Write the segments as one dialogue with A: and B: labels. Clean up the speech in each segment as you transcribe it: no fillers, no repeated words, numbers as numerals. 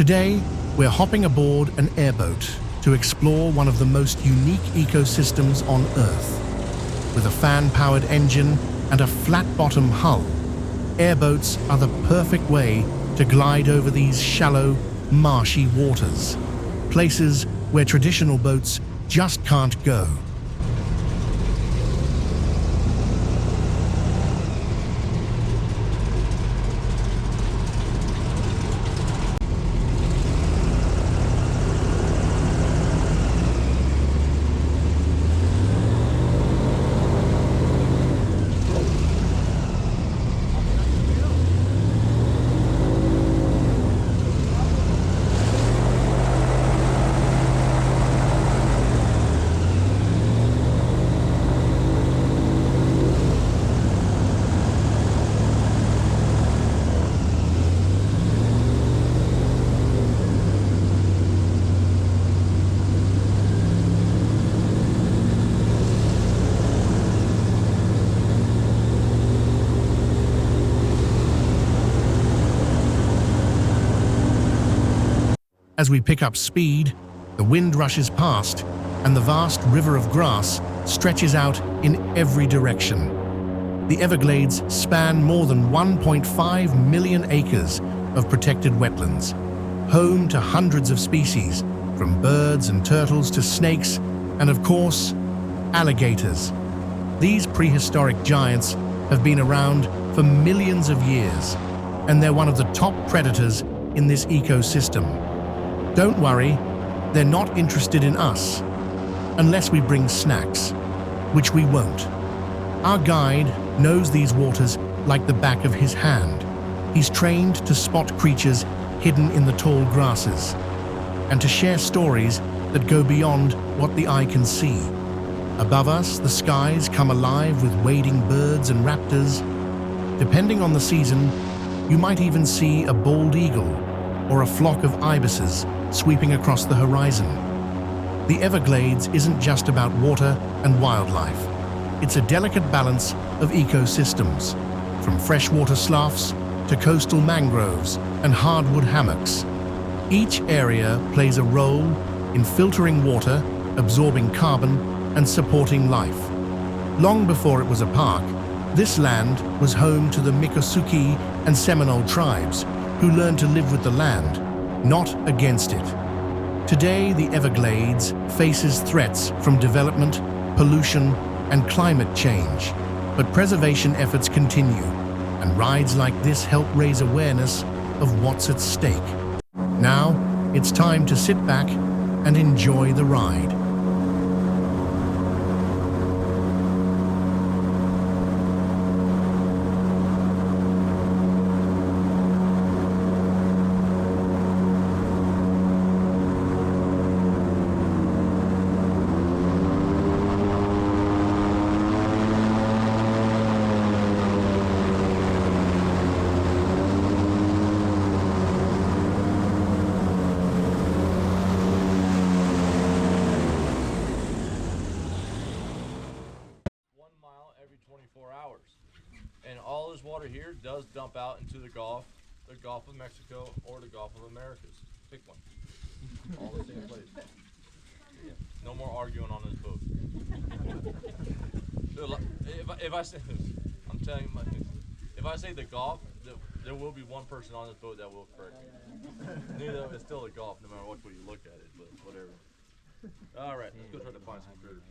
A: Today, we're hopping aboard an airboat to explore one of the most unique ecosystems on Earth. With a fan-powered engine and a flat-bottom hull, airboats are the perfect way to glide over these shallow, marshy waters, places where traditional boats just can't go. As we pick up speed, the wind rushes past, and the vast river of grass stretches out in every direction. The Everglades span more than 1.5 million acres of protected wetlands, home to hundreds of species, from birds and turtles to snakes, and of course, alligators. These prehistoric giants have been around for millions of years, and they're one of the top predators in this ecosystem. Don't worry, they're not interested in us, unless we bring snacks, which we won't. Our guide knows these waters like the back of his hand. He's trained to spot creatures hidden in the tall grasses, and to share stories that go beyond what the eye can see. Above us, the skies come alive with wading birds and raptors. Depending on the season, you might even see a bald eagle or a flock of ibises sweeping across the horizon. The Everglades isn't just about water and wildlife. It's a delicate balance of ecosystems, from freshwater sloughs to coastal mangroves and hardwood hammocks. Each area plays a role in filtering water, absorbing carbon, and supporting life. Long before it was a park, this land was home to the Miccosukee and Seminole tribes, who learned to live with the land, not against it. Today, the Everglades faces threats from development, pollution, and climate change, but preservation efforts continue, and rides like this help raise awareness of what's at stake. Now, it's time to sit back and enjoy the ride.
B: Every 24 hours, and all this water here does dump out into the Gulf of Mexico, or the Gulf of Americas. Pick one. All the same place. Yeah. No more arguing on this boat. If I say, I'm telling you, if I say the Gulf, there will be one person on this boat that will correct me. It's still a Gulf, no matter which way you look at it, but whatever. All right, let's go try to find some critters.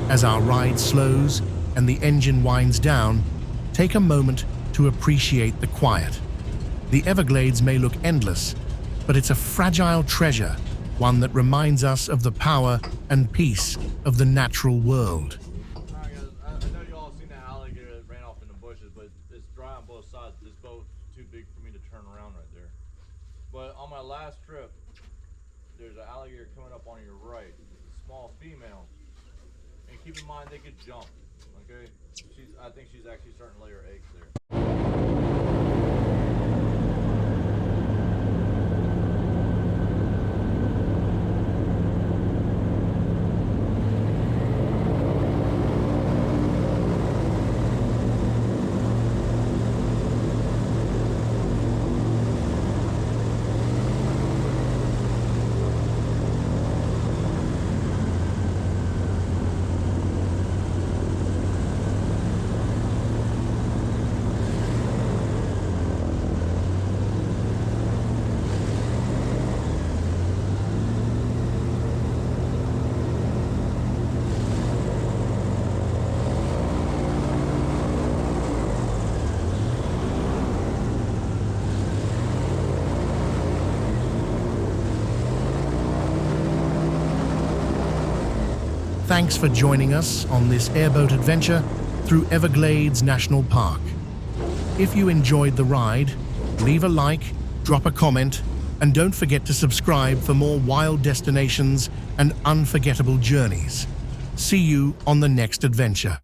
A: As our ride slows and the engine winds down, take a moment to appreciate the quiet. The Everglades may look endless, but it's a fragile treasure, one that reminds us of the power and peace of the natural world.
B: Alright guys, I know you all seen that alligator that ran off in the bushes, but it's dry on both sides. This boat's too big for me to turn around right there. But on my last trip, there's an alligator coming up on your right. It's a small female. And keep in mind they could jump, okay? I think she's actually starting to lay her eggs there.
A: Thanks for joining us on this airboat adventure through Everglades National Park. If you enjoyed the ride, leave a like, drop a comment, and don't forget to subscribe for more wild destinations and unforgettable journeys. See you on the next adventure.